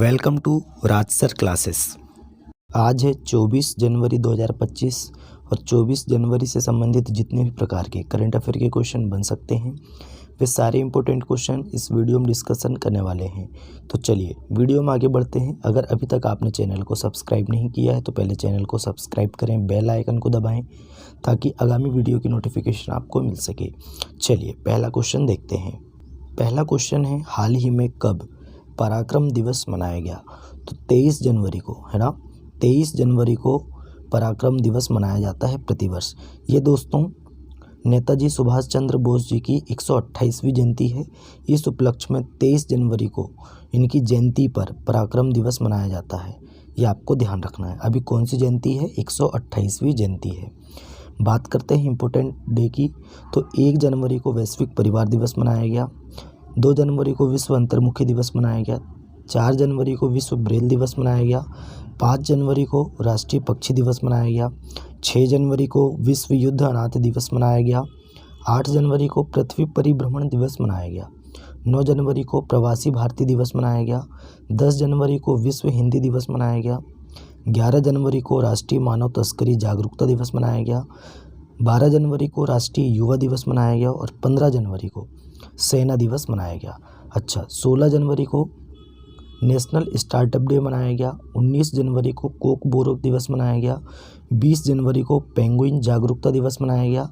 Welcome to Rajsar classes. आज है 24 जनवरी 2025 और 24 जनवरी से संबंधित जितने भी प्रकार के करंट अफेयर के क्वेश्चन बन सकते हैं वे सारे इंपॉर्टेंट क्वेश्चन इस वीडियो में डिस्कशन करने वाले हैं। तो चलिए वीडियो में आगे बढ़ते हैं। अगर अभी तक आपने चैनल को सब्सक्राइब नहीं किया है तो पहले चैनल को सब्सक्राइब करें, बेल आइकन को दबाएं ताकि आगामी वीडियो की नोटिफिकेशन आपको मिल सके। चलिए पहला क्वेश्चन देखते हैं। पहला क्वेश्चन है, हाल ही में कब पराक्रम दिवस मनाया गया? तो 23 जनवरी को, है ना। 23 जनवरी को पराक्रम दिवस मनाया जाता है प्रतिवर्ष। ये दोस्तों नेताजी सुभाष चंद्र बोस जी की 128वीं जयंती है। इस उपलक्ष्य में 23 जनवरी को इनकी जयंती पर पराक्रम दिवस मनाया जाता है। ये आपको ध्यान रखना है। अभी कौन सी जयंती है? 128वीं जयंती है। बात करते हैं इम्पोर्टेंट डे की। तो 1 जनवरी को वैश्विक परिवार दिवस मनाया गया। 2 जनवरी को विश्व अंतर्मुखी दिवस मनाया गया। 4 जनवरी को विश्व ब्रेल दिवस मनाया गया। 5 जनवरी को राष्ट्रीय पक्षी दिवस मनाया गया। 6 जनवरी को विश्व युद्ध अनाथ दिवस मनाया गया। 8 जनवरी को पृथ्वी परिभ्रमण दिवस मनाया गया। 9 जनवरी को प्रवासी भारतीय दिवस मनाया गया। 10 जनवरी को विश्व हिंदी दिवस मनाया गया। 11 जनवरी को राष्ट्रीय मानव तस्करी जागरूकता दिवस मनाया गया। 12 जनवरी को राष्ट्रीय युवा दिवस मनाया गया और 15 जनवरी को सेना दिवस मनाया गया। अच्छा, 16 जनवरी को नेशनल स्टार्टअप डे मनाया गया। 19 जनवरी को कोकबोरो दिवस मनाया गया। 20 जनवरी को पेंगुइन जागरूकता दिवस मनाया गया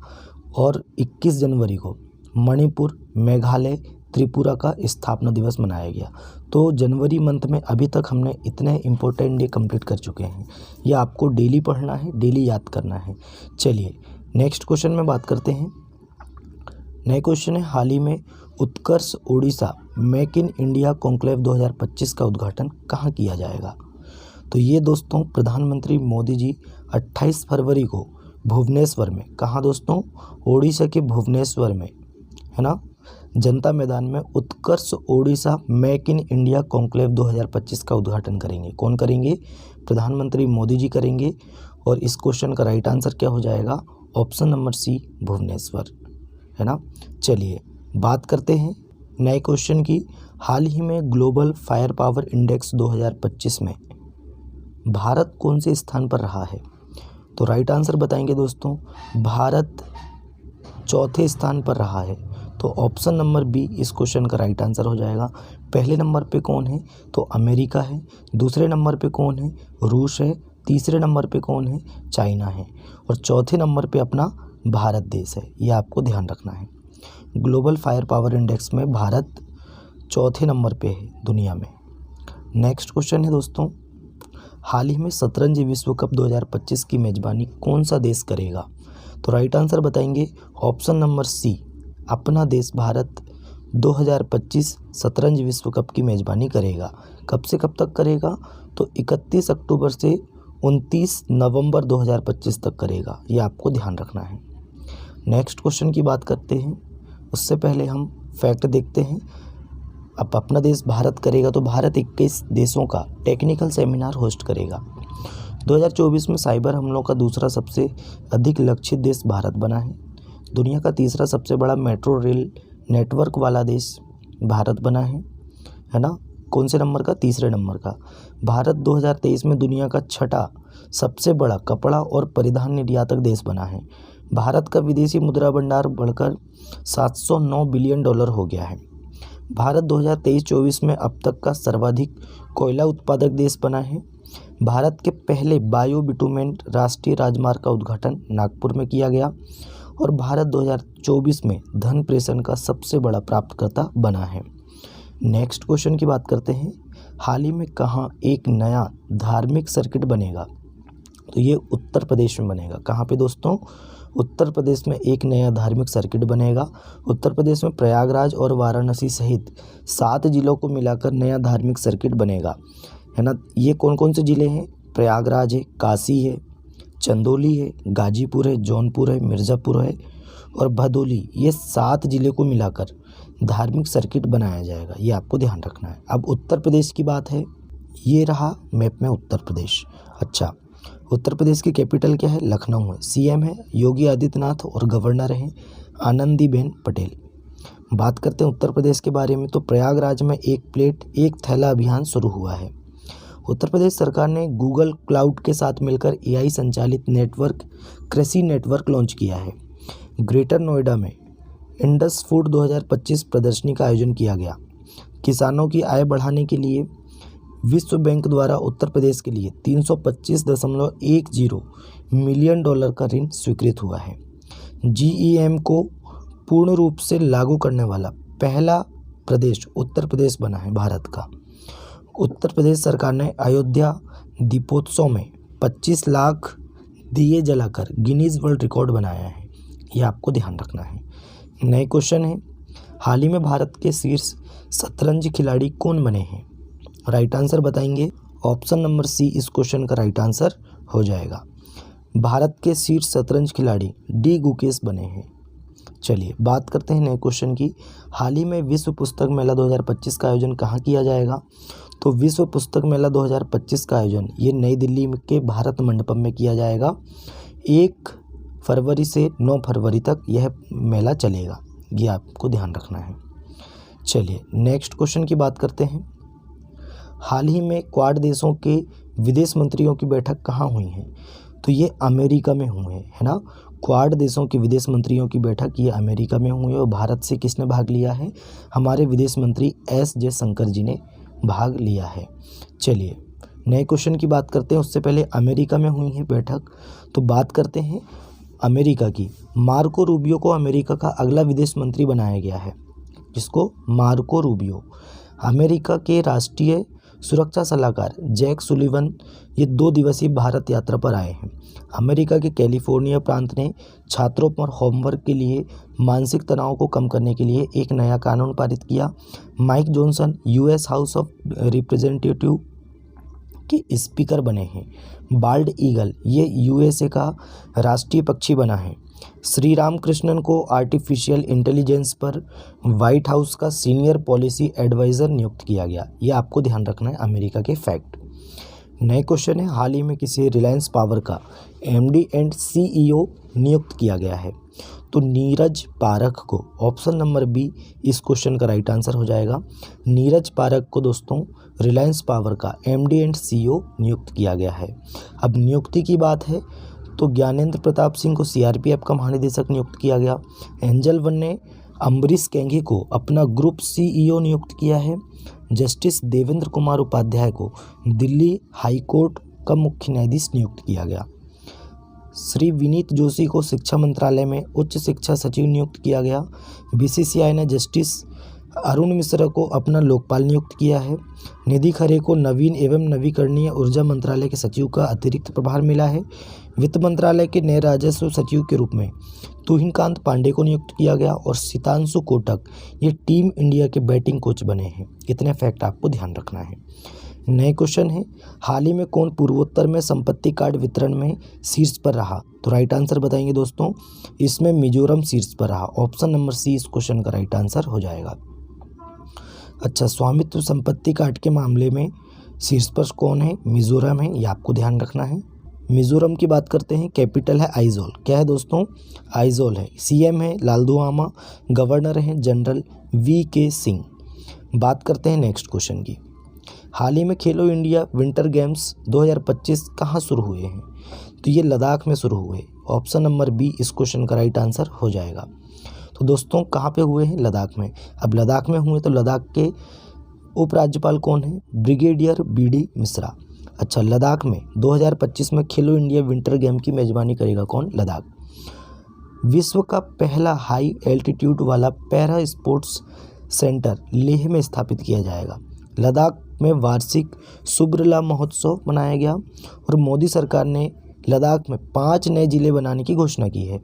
और 21 जनवरी को मणिपुर, मेघालय, त्रिपुरा का स्थापना दिवस मनाया गया। तो जनवरी मंथ में अभी तक हमने इतने इम्पोर्टेंट डे कंप्लीट कर चुके हैं। ये आपको डेली पढ़ना है, डेली याद करना है। चलिए नेक्स्ट क्वेश्चन में बात करते हैं। नए क्वेश्चन है, हाल ही में Utkarsh Odisha make in India conclave 2025 का उद्घाटन कहाँ किया जाएगा? तो ये दोस्तों प्रधानमंत्री मोदी जी 28 फरवरी को भुवनेश्वर में, कहाँ दोस्तों? ओडिशा के भुवनेश्वर में, है ना, जनता मैदान में Utkarsh Odisha make in India conclave 2025 का उद्घाटन करेंगे। कौन करेंगे? प्रधानमंत्री मोदी जी करेंगे। और इस क्वेश्चन का राइट आंसर क्या हो जाएगा? ऑप्शन नंबर सी, भुवनेश्वर, है ना। चलिए बात करते हैं नए क्वेश्चन की। हाल ही में ग्लोबल फायर पावर इंडेक्स 2025 में भारत कौन से स्थान पर रहा है? तो राइट आंसर बताएंगे दोस्तों, भारत चौथे स्थान पर रहा है। तो ऑप्शन नंबर बी इस क्वेश्चन का राइट आंसर हो जाएगा। पहले नंबर पे कौन है? तो अमेरिका है। दूसरे नंबर पे कौन है? रूस है। तीसरे नंबर पे कौन है? चाइना है। और चौथे नंबर पे अपना भारत देश है। ये आपको ध्यान रखना है। ग्लोबल फायर पावर इंडेक्स में भारत चौथे नंबर पे है दुनिया में। नेक्स्ट क्वेश्चन है दोस्तों, हाल ही में शतरंज विश्व कप 2025 की मेज़बानी कौन सा देश करेगा? तो राइट आंसर बताएंगे ऑप्शन नंबर सी, अपना देश भारत 2025 शतरंज विश्व कप की मेज़बानी करेगा। कब से कब तक करेगा? तो 31 अक्टूबर से 29 नवंबर 2025 तक करेगा। ये आपको ध्यान रखना है। नेक्स्ट क्वेश्चन की बात करते हैं, उससे पहले हम फैक्ट देखते हैं। अब अपना देश भारत करेगा तो भारत 21 देशों का टेक्निकल सेमिनार होस्ट करेगा। 2024 में साइबर हमलों का दूसरा सबसे अधिक लक्षित देश भारत बना है। दुनिया का तीसरा सबसे बड़ा मेट्रो रेल नेटवर्क वाला देश भारत बना है ना। कौन से नंबर का? तीसरे नंबर का। भारत 2023 में दुनिया का छठा सबसे बड़ा कपड़ा और परिधान निर्यातक देश बना है। भारत का विदेशी मुद्रा भंडार बढ़कर $709 बिलियन हो गया है। भारत 2023-24 में अब तक का सर्वाधिक कोयला उत्पादक देश बना है। भारत के पहले बायो बिटुमेन राष्ट्रीय राजमार्ग का उद्घाटन नागपुर में किया गया। और भारत 2024 में धन प्रेषण का सबसे बड़ा प्राप्तकर्ता बना है। नेक्स्ट क्वेश्चन की बात करते हैं, हाल ही में कहाँ एक नया धार्मिक सर्किट बनेगा? तो ये उत्तर प्रदेश में बनेगा। कहाँ पे दोस्तों? उत्तर प्रदेश में एक नया धार्मिक सर्किट बनेगा। उत्तर प्रदेश में प्रयागराज और वाराणसी सहित 7 जिलों को मिलाकर नया धार्मिक सर्किट बनेगा, है ना। ये कौन कौन से ज़िले हैं? प्रयागराज है, काशी है, चंदौली है, गाजीपुर है, जौनपुर है, मिर्ज़ापुर है और भदोली। ये 7 जिले को मिलाकर धार्मिक सर्किट बनाया जाएगा। ये आपको ध्यान रखना है। अब उत्तर प्रदेश की बात है, ये रहा मैप में उत्तर प्रदेश। अच्छा, उत्तर प्रदेश की कैपिटल क्या है? लखनऊ है। सीएम है योगी आदित्यनाथ और गवर्नर हैं आनंदीबेन पटेल। बात करते हैं उत्तर प्रदेश के बारे में, तो प्रयागराज में एक प्लेट एक थैला अभियान शुरू हुआ है। उत्तर प्रदेश सरकार ने गूगल क्लाउड के साथ मिलकर एआई संचालित नेटवर्क कृषि नेटवर्क लॉन्च किया है। ग्रेटर नोएडा में इंडस फूड 2025 प्रदर्शनी का आयोजन किया गया। किसानों की आय बढ़ाने के लिए विश्व बैंक द्वारा उत्तर प्रदेश के लिए 325.10 मिलियन डॉलर का ऋण स्वीकृत हुआ है। जीईएम को पूर्ण रूप से लागू करने वाला पहला प्रदेश उत्तर प्रदेश बना है भारत का। उत्तर प्रदेश सरकार ने अयोध्या दीपोत्सव में 25 लाख दिए जलाकर गिनीज वर्ल्ड रिकॉर्ड बनाया है। ये आपको ध्यान रखना है। नए क्वेश्चन है, हाल ही में भारत के शीर्ष शतरंज खिलाड़ी कौन बने हैं? राइट आंसर बताएंगे। ऑप्शन नंबर सी इस क्वेश्चन का राइट आंसर हो जाएगा। भारत के शीर्ष शतरंज खिलाड़ी डी गुकेश बने हैं। चलिए बात करते हैं नए क्वेश्चन की। हाल ही में विश्व पुस्तक मेला 2025 का आयोजन कहाँ किया जाएगा? तो विश्व पुस्तक मेला 2025 का आयोजन ये नई दिल्ली के भारत मंडपम में किया जाएगा। 1 फरवरी से 9 फरवरी तक यह मेला चलेगा, ये आपको ध्यान रखना है। चलिए नेक्स्ट क्वेश्चन की बात करते हैं। हाल ही में क्वाड देशों के विदेश मंत्रियों की बैठक कहाँ हुई है? तो ये अमेरिका में हुए हैं, है ना। क्वाड देशों के विदेश मंत्रियों की बैठक ये अमेरिका में हुई है। और भारत से किसने भाग लिया है? हमारे विदेश मंत्री एस जयशंकर जी ने भाग लिया है। चलिए नए क्वेश्चन की बात करते हैं। उससे पहले अमेरिका में हुई है बैठक, तो बात करते हैं अमेरिका की। मार्को रूबियो को अमेरिका का अगला विदेश मंत्री बनाया गया है। जिसको मार्को रूबियो। अमेरिका के राष्ट्रीय सुरक्षा सलाहकार जैक सुलिवन ये 2 दिवसीय भारत यात्रा पर आए हैं। अमेरिका के कैलिफोर्निया प्रांत ने छात्रों पर होमवर्क के लिए मानसिक तनाव को कम करने के लिए एक नया कानून पारित किया। Mike Johnson US house of representative के स्पीकर बने हैं। बाल्ड ईगल ये यूएसए का राष्ट्रीय पक्षी बना है। श्री राम कृष्णन को आर्टिफिशियल इंटेलिजेंस पर व्हाइट हाउस का सीनियर पॉलिसी एडवाइज़र नियुक्त किया गया। ये आपको ध्यान रखना है, अमेरिका के फैक्ट। नए क्वेश्चन है, हाल ही में किसी रिलायंस पावर का एमडी एंड सीईओ नियुक्त किया गया है? तो नीरज पारख को। ऑप्शन नंबर बी इस क्वेश्चन का राइट आंसर हो जाएगा। नीरज पारख को दोस्तों रिलायंस पावर का एमडी एंड सीईओ नियुक्त किया गया है। अब नियुक्ति की बात है तो ज्ञानेंद्र प्रताप सिंह को सीआरपीएफ का महानिदेशक नियुक्त किया गया। एंजल वन ने अम्बरीश केंगी को अपना ग्रुप सीईओ नियुक्त किया है। जस्टिस देवेंद्र कुमार उपाध्याय को दिल्ली हाई कोर्ट का मुख्य न्यायाधीश नियुक्त किया गया। श्री विनीत जोशी को शिक्षा मंत्रालय में उच्च शिक्षा सचिव नियुक्त किया गया। बीसीसीआई ने जस्टिस अरुण मिश्रा को अपना लोकपाल नियुक्त किया है। निधि खरे को नवीन एवं नवीकरणीय ऊर्जा मंत्रालय के सचिव का अतिरिक्त प्रभार मिला है। वित्त मंत्रालय के नए राजस्व सचिव के रूप में तुहिनकांत पांडे को नियुक्त किया गया। और सितांशु कोटक ये टीम इंडिया के बैटिंग कोच बने हैं। इतने फैक्ट आपको ध्यान रखना है। नए क्वेश्चन है, हाल ही में कौन पूर्वोत्तर में संपत्ति कार्ड वितरण में शीर्ष पर रहा? तो राइट आंसर बताएंगे दोस्तों, इसमें मिजोरम शीर्ष पर रहा। ऑप्शन नंबर सी इस क्वेश्चन का राइट आंसर हो जाएगा। अच्छा, स्वामित्व संपत्ति कार्ड के मामले में शीर्ष पर कौन है? मिजोरम है, ये आपको ध्यान रखना है। मिजोरम की बात करते हैं, कैपिटल है आइजोल। क्या है दोस्तों? आइजोल है। सीएम है लालदुआमा, गवर्नर हैं जनरल वीके सिंह। बात करते हैं नेक्स्ट क्वेश्चन की। हाल ही में खेलो इंडिया विंटर गेम्स 2025 कहाँ शुरू हुए हैं? तो ये लद्दाख में शुरू हुए। ऑप्शन नंबर बी इस क्वेश्चन का राइट आंसर हो जाएगा। तो दोस्तों कहाँ पे हुए हैं? लद्दाख में। अब लद्दाख में हुए तो लद्दाख के उपराज्यपाल कौन है? Brigadier B D Mishra. अच्छा, लद्दाख में 2025 में खेलो इंडिया विंटर गेम की मेजबानी करेगा कौन? लद्दाख। विश्व का पहला हाई एल्टीट्यूड वाला पैरा स्पोर्ट्स सेंटर लेह में स्थापित किया जाएगा। लद्दाख में वार्षिक सुब्रला महोत्सव मनाया गया। और मोदी सरकार ने लद्दाख में 5 नए जिले बनाने की घोषणा की है।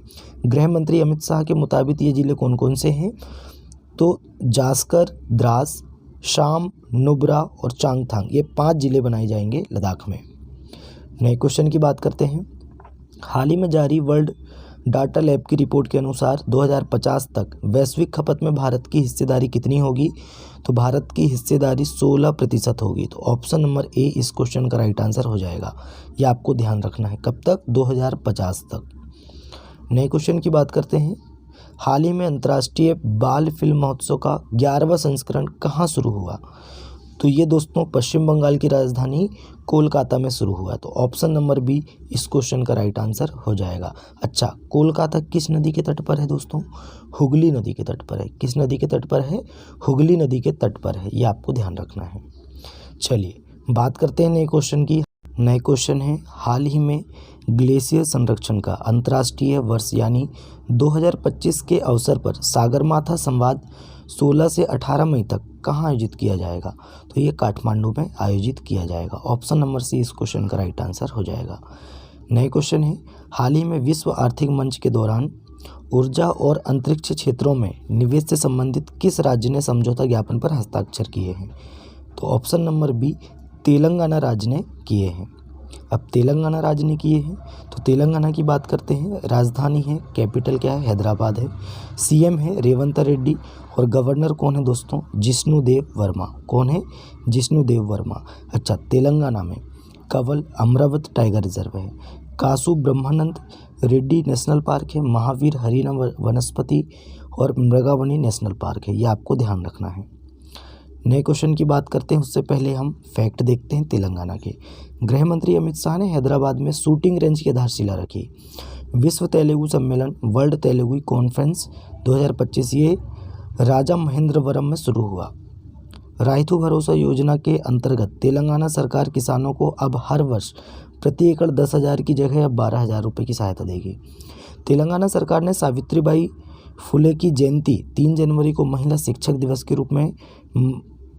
गृह मंत्री अमित शाह के मुताबिक ये जिले कौन कौन से हैं? तो जास्कर, द्रास, शाम, नुब्रा और चांगथांग ये 5 जिले बनाए जाएंगे लद्दाख में। नए क्वेश्चन की बात करते हैं। हाल ही में जारी वर्ल्ड डाटा लैब की रिपोर्ट के अनुसार 2050 तक वैश्विक खपत में भारत की हिस्सेदारी कितनी होगी? तो भारत की हिस्सेदारी 16% होगी। तो ऑप्शन नंबर ए इस क्वेश्चन का राइट आंसर हो जाएगा। ये आपको ध्यान रखना है। कब तक? 2050 तक। नए क्वेश्चन की बात करते हैं। हाल ही में अंतर्राष्ट्रीय बाल फिल्म महोत्सव का 11वां संस्करण कहाँ शुरू हुआ? तो ये दोस्तों पश्चिम बंगाल की राजधानी कोलकाता में शुरू हुआ। तो ऑप्शन नंबर बी इस क्वेश्चन का राइट आंसर हो जाएगा। अच्छा, कोलकाता किस नदी के तट पर है दोस्तों? हुगली नदी के तट पर है। किस नदी के तट पर है? हुगली नदी के तट पर है, ये आपको ध्यान रखना है। चलिए बात करते हैं नए क्वेश्चन की। नए क्वेश्चन है, हाल ही में ग्लेशियर संरक्षण का अंतर्राष्ट्रीय वर्ष यानी 2025 के अवसर पर सागरमाथा संवाद 16 से 18 मई तक कहाँ आयोजित किया जाएगा? तो ये काठमांडू में आयोजित किया जाएगा। ऑप्शन नंबर सी इस क्वेश्चन का राइट आंसर हो जाएगा। नए क्वेश्चन है, हाल ही में विश्व आर्थिक मंच के दौरान ऊर्जा और अंतरिक्ष क्षेत्रों में निवेश से संबंधित किस राज्य ने समझौता ज्ञापन पर हस्ताक्षर किए हैं? तो ऑप्शन नंबर बी तेलंगाना राज्य ने किए हैं। अब तेलंगाना राज्य ने किए हैं तो तेलंगाना की बात करते हैं। राजधानी है, कैपिटल क्या है? हैदराबाद है। सीएम है रेवंत रेड्डी और गवर्नर कौन है दोस्तों? जिष्णुदेव वर्मा। कौन है? जिष्णुदेव वर्मा। अच्छा, तेलंगाना में कंवल अमरावती टाइगर रिजर्व है, कासु ब्रह्मानंद रेड्डी नेशनल पार्क है, महावीर हरिना वनस्पति और मृगावनी नेशनल पार्क है, ये आपको ध्यान रखना है। नए क्वेश्चन की बात करते हैं उससे पहले हम फैक्ट देखते हैं तेलंगाना के। गृह मंत्री अमित शाह ने हैदराबाद में शूटिंग रेंज की आधारशिला रखी। विश्व तेलुगु सम्मेलन वर्ल्ड तेलुगु कॉन्फ्रेंस 2025 ये राजा महेंद्रवरम में शुरू हुआ। राइतु भरोसा योजना के अंतर्गत तेलंगाना सरकार किसानों को अब हर वर्ष प्रति एकड़ 10,000 की जगह अब 12,000 रुपये की सहायता देगी। तेलंगाना सरकार ने सावित्रीबाई फुले की जयंती 3 जनवरी को महिला शिक्षक दिवस के रूप में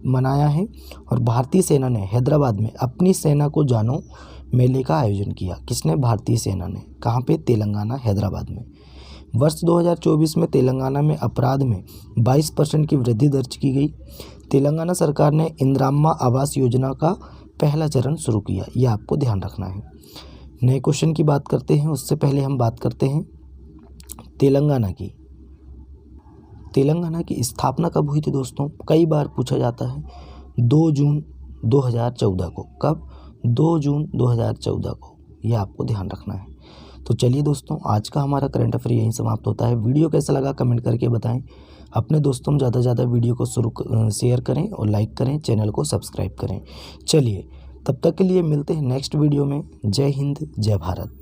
मनाया है और भारतीय सेना ने हैदराबाद में अपनी सेना को जानो मेले का आयोजन किया। किसने? भारतीय सेना ने। कहाँ पे? तेलंगाना, हैदराबाद में। वर्ष 2024 में तेलंगाना में अपराध में 22% की वृद्धि दर्ज की गई। तेलंगाना सरकार ने इंदिराम्मा आवास योजना का पहला चरण शुरू किया, यह आपको ध्यान रखना है। नए क्वेश्चन की बात करते हैं उससे पहले हम बात करते हैं तेलंगाना की। तेलंगाना की स्थापना कब हुई थी दोस्तों? कई बार पूछा जाता है। 2 जून 2014 को। कब? 2 जून 2014 को, यह आपको ध्यान रखना है। तो चलिए दोस्तों, आज का हमारा करंट अफेयर यहीं समाप्त होता है। वीडियो कैसा लगा कमेंट करके बताएं। अपने दोस्तों में ज़्यादा से ज़्यादा वीडियो को शेयर करें और लाइक करें, चैनल को सब्सक्राइब करें। चलिए तब तक के लिए मिलते हैं नेक्स्ट वीडियो में। जय हिंद, जय भारत।